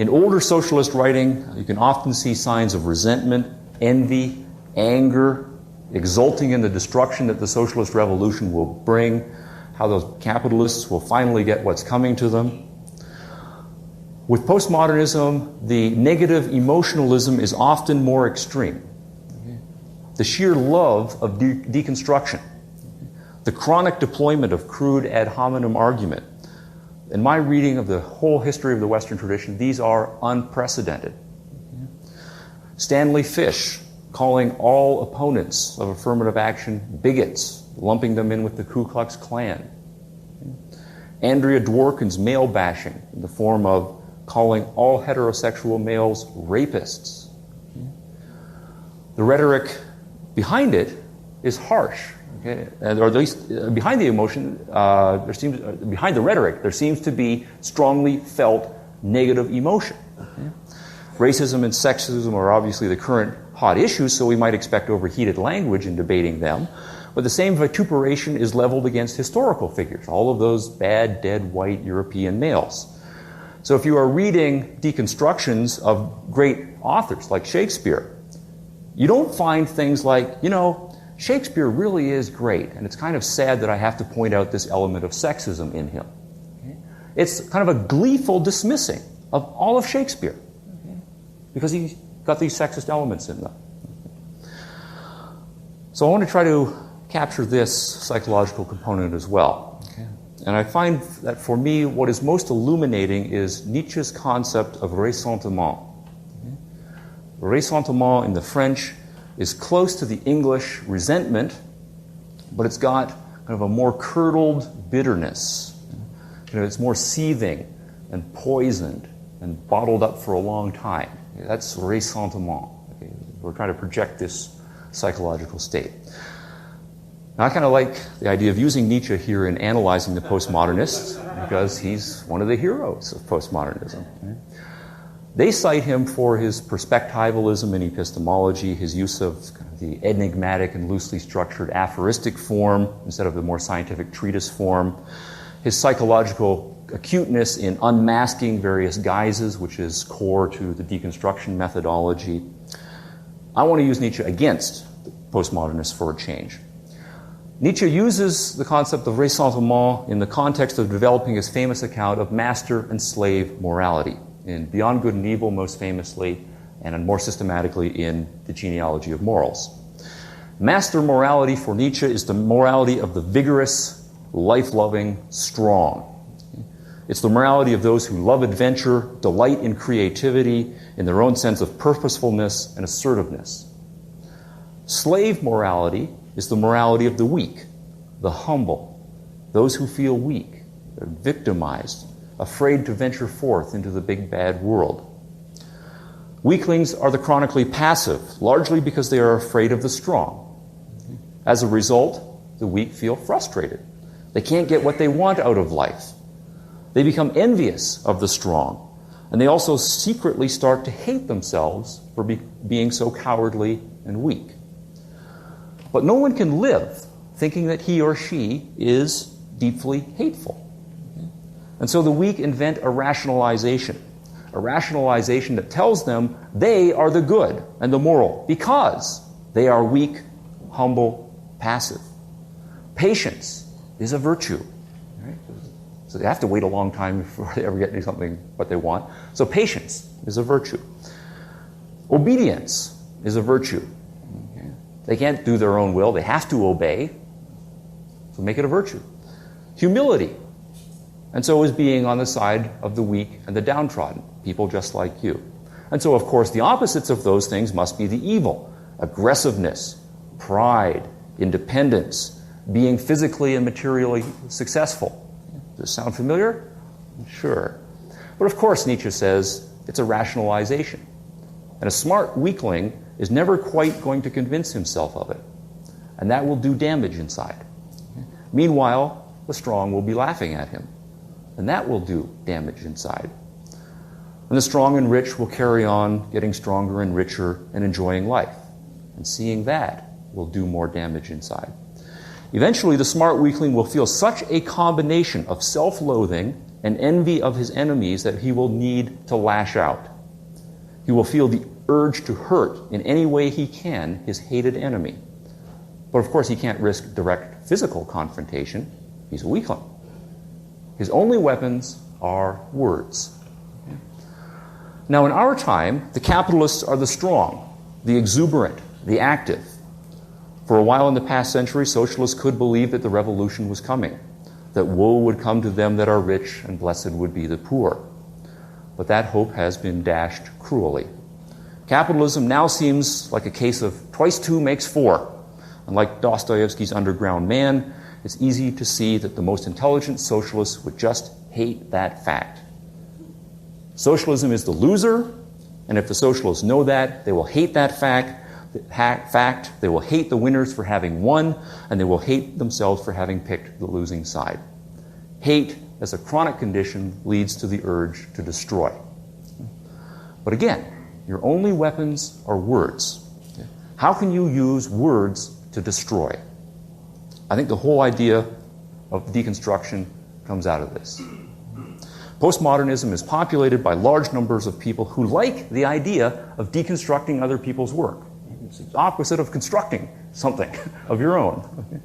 In older socialist writing, you can often see signs of resentment, envy, anger, exulting in the destruction that the socialist revolution will bring, how those capitalists will finally get what's coming to them. With postmodernism, the negative emotionalism is often more extreme. The sheer love of deconstruction, the chronic deployment of crude ad hominem argument. In my reading of the whole history of the Western tradition, these are unprecedented. Stanley Fish calling all opponents of affirmative action bigots, lumping them in with the Ku Klux Klan. Andrea Dworkin's male bashing in the form of calling all heterosexual males rapists. The rhetoric behind it is harsh, okay? Or at least behind the emotion, behind the rhetoric, there seems to be strongly felt negative emotion. Okay? Racism and sexism are obviously the current hot issues, so we might expect overheated language in debating them. But the same vituperation is leveled against historical figures, all of those bad, dead, white European males. So if you are reading deconstructions of great authors like Shakespeare, you don't find things like, Shakespeare really is great, and it's kind of sad that I have to point out this element of sexism in him. Okay? It's kind of a gleeful dismissing of all of Shakespeare, okay? Because he's got these sexist elements in them. So I want to try to capture this psychological component as well. Okay? And I find that for me, what is most illuminating is Nietzsche's concept of ressentiment. Okay? Ressentiment in the French is close to the English resentment, but it's got kind of a more curdled bitterness. It's more seething and poisoned and bottled up for a long time. Okay? That's ressentiment. Okay? We're trying to project this psychological state. Now, I kind of like the idea of using Nietzsche here in analyzing the postmodernists because he's one of the heroes of postmodernism. Right? They cite him for his perspectivalism in epistemology, his use of the enigmatic and loosely structured aphoristic form instead of the more scientific treatise form, his psychological acuteness in unmasking various guises, which is core to the deconstruction methodology. I want to use Nietzsche against the postmodernists for a change. Nietzsche uses the concept of ressentiment in the context of developing his famous account of master and slave morality, in Beyond Good and Evil most famously, and more systematically in The Genealogy of Morals. Master morality for Nietzsche is the morality of the vigorous, life-loving, strong. It's the morality of those who love adventure, delight in creativity, in their own sense of purposefulness and assertiveness. Slave morality is the morality of the weak, the humble, those who feel weak, they're victimized, afraid to venture forth into the big bad world. Weaklings are the chronically passive, largely because they are afraid of the strong. As a result, the weak feel frustrated. They can't get what they want out of life. They become envious of the strong, and they also secretly start to hate themselves for being so cowardly and weak. But no one can live thinking that he or she is deeply hateful. And so the weak invent a rationalization that tells them they are the good and the moral because they are weak, humble, passive. Patience is a virtue. Right? So they have to wait a long time before they ever get something what they want. So patience is a virtue. Obedience is a virtue. Okay? They can't do their own will. They have to obey. So make it a virtue. Humility. And so is being on the side of the weak and the downtrodden, people just like you. And so, of course, the opposites of those things must be the evil. Aggressiveness, pride, independence, being physically and materially successful. Does this sound familiar? Sure. But of course, Nietzsche says it's a rationalization. And a smart weakling is never quite going to convince himself of it. And that will do damage inside. Meanwhile, the strong will be laughing at him. And that will do damage inside. And the strong and rich will carry on getting stronger and richer and enjoying life. And seeing that will do more damage inside. Eventually, the smart weakling will feel such a combination of self-loathing and envy of his enemies that he will need to lash out. He will feel the urge to hurt in any way he can his hated enemy. But of course he can't risk direct physical confrontation. He's a weakling. His only weapons are words. Now in our time, the capitalists are the strong, the exuberant, the active. For a while in the past century, socialists could believe that the revolution was coming, that woe would come to them that are rich and blessed would be the poor. But that hope has been dashed cruelly. Capitalism now seems like a case of twice two makes four. And like Dostoevsky's Underground Man, it's easy to see that the most intelligent socialists would just hate that fact. Socialism is the loser, and if the socialists know that, they will hate that fact. They will hate the winners for having won, and they will hate themselves for having picked the losing side. Hate, as a chronic condition, leads to the urge to destroy. But again, your only weapons are words. How can you use words to destroy? I think the whole idea of deconstruction comes out of this. Postmodernism is populated by large numbers of people who like the idea of deconstructing other people's work. It's the opposite of constructing something of your own.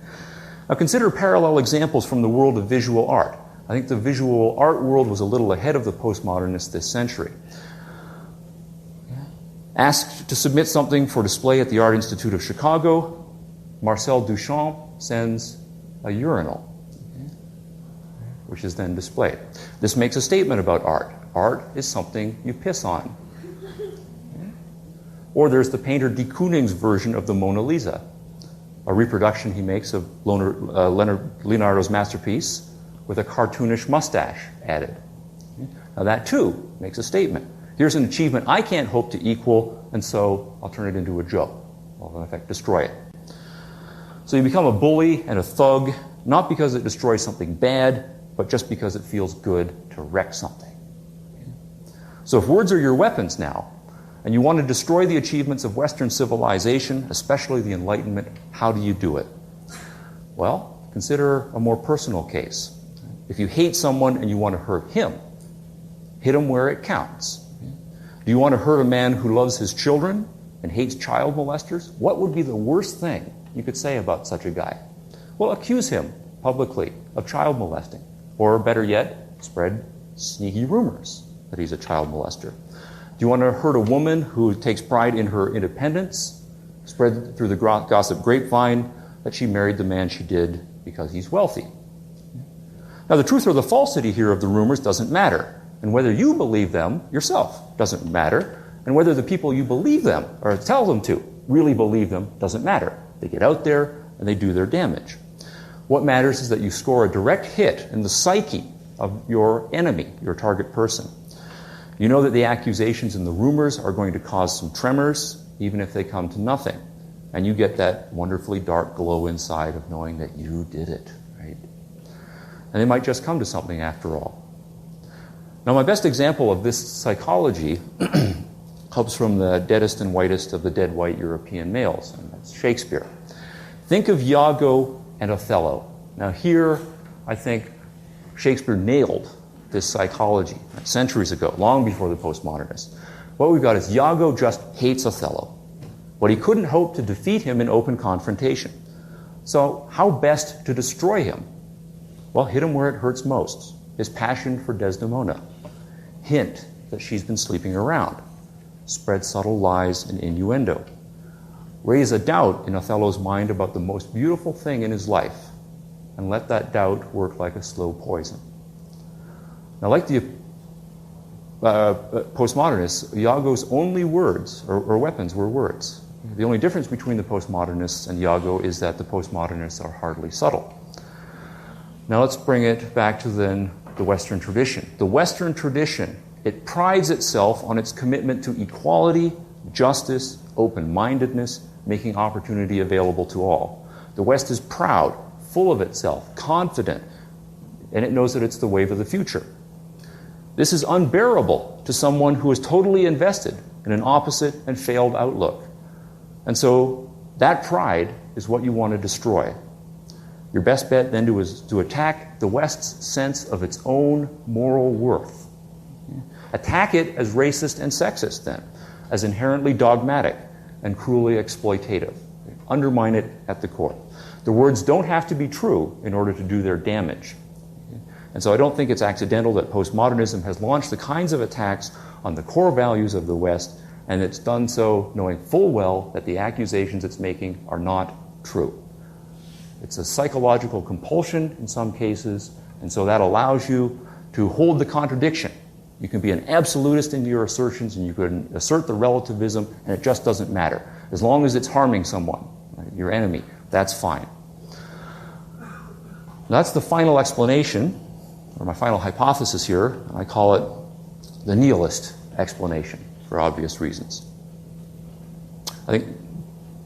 Now consider parallel examples from the world of visual art. I think the visual art world was a little ahead of the postmodernists this century. Asked to submit something for display at the Art Institute of Chicago, Marcel Duchamp sends a urinal, which is then displayed. This makes a statement about art. Art is something you piss on. Or there's the painter de Kooning's version of the Mona Lisa, a reproduction he makes of Leonardo's masterpiece with a cartoonish mustache added. Now that too makes a statement. Here's an achievement I can't hope to equal, and so I'll turn it into a joke. I'll in effect destroy it. So you become a bully and a thug, not because it destroys something bad, but just because it feels good to wreck something. So if words are your weapons now, and you want to destroy the achievements of Western civilization, especially the Enlightenment, how do you do it? Well, consider a more personal case. If you hate someone and you want to hurt him, hit him where it counts. Do you want to hurt a man who loves his children and hates child molesters? What would be the worst thing you could say about such a guy? Well, accuse him publicly of child molesting. Or better yet, spread sneaky rumors that he's a child molester. Do you want to hurt a woman who takes pride in her independence? Spread through the gossip grapevine that she married the man she did because he's wealthy. Now, the truth or the falsity here of the rumors doesn't matter. And whether you believe them yourself doesn't matter. And whether the people you believe them or tell them to really believe them doesn't matter. They get out there and they do their damage. What matters is that you score a direct hit in the psyche of your enemy, your target person. You know that the accusations and the rumors are going to cause some tremors, even if they come to nothing. And you get that wonderfully dark glow inside of knowing that you did it, right? And they might just come to something after all. Now, my best example of this psychology comes from the deadest and whitest of the dead white European males, and that's Shakespeare. Think of Iago and Othello. Now here, I think Shakespeare nailed this psychology centuries ago, long before the postmodernists. What we've got is Iago just hates Othello, but he couldn't hope to defeat him in open confrontation. So how best to destroy him? Well, hit him where it hurts most, his passion for Desdemona. Hint that she's been sleeping around. Spread subtle lies and innuendo. Raise a doubt in Othello's mind about the most beautiful thing in his life, and let that doubt work like a slow poison. Now, like the postmodernists, Iago's only words or weapons were words. The only difference between the postmodernists and Iago is that the postmodernists are hardly subtle. Now let's bring it back to then the Western tradition. The Western tradition, it prides itself on its commitment to equality, justice, open-mindedness, making opportunity available to all. The West is proud, full of itself, confident, and it knows that it's the wave of the future. This is unbearable to someone who is totally invested in an opposite and failed outlook. And so that pride is what you want to destroy. Your best bet then is to attack the West's sense of its own moral worth. Attack it as racist and sexist then, as inherently dogmatic and cruelly exploitative. Undermine it at the core. The words don't have to be true in order to do their damage. And so I don't think it's accidental that postmodernism has launched the kinds of attacks on the core values of the West, and it's done so knowing full well that the accusations it's making are not true. It's a psychological compulsion in some cases, and so that allows you to hold the contradiction. You can be an absolutist in your assertions, and you can assert the relativism, and it just doesn't matter. As long as it's harming someone, right, your enemy, that's fine. That's the final explanation, or my final hypothesis here. I call it the Nihilist Explanation, for obvious reasons. I think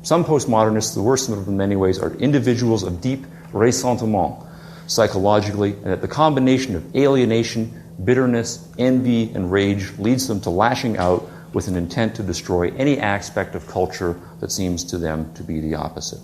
some postmodernists, the worst of them in many ways, are individuals of deep ressentiment psychologically, and that the combination of alienation, bitterness, envy, and rage leads them to lashing out with an intent to destroy any aspect of culture that seems to them to be the opposite.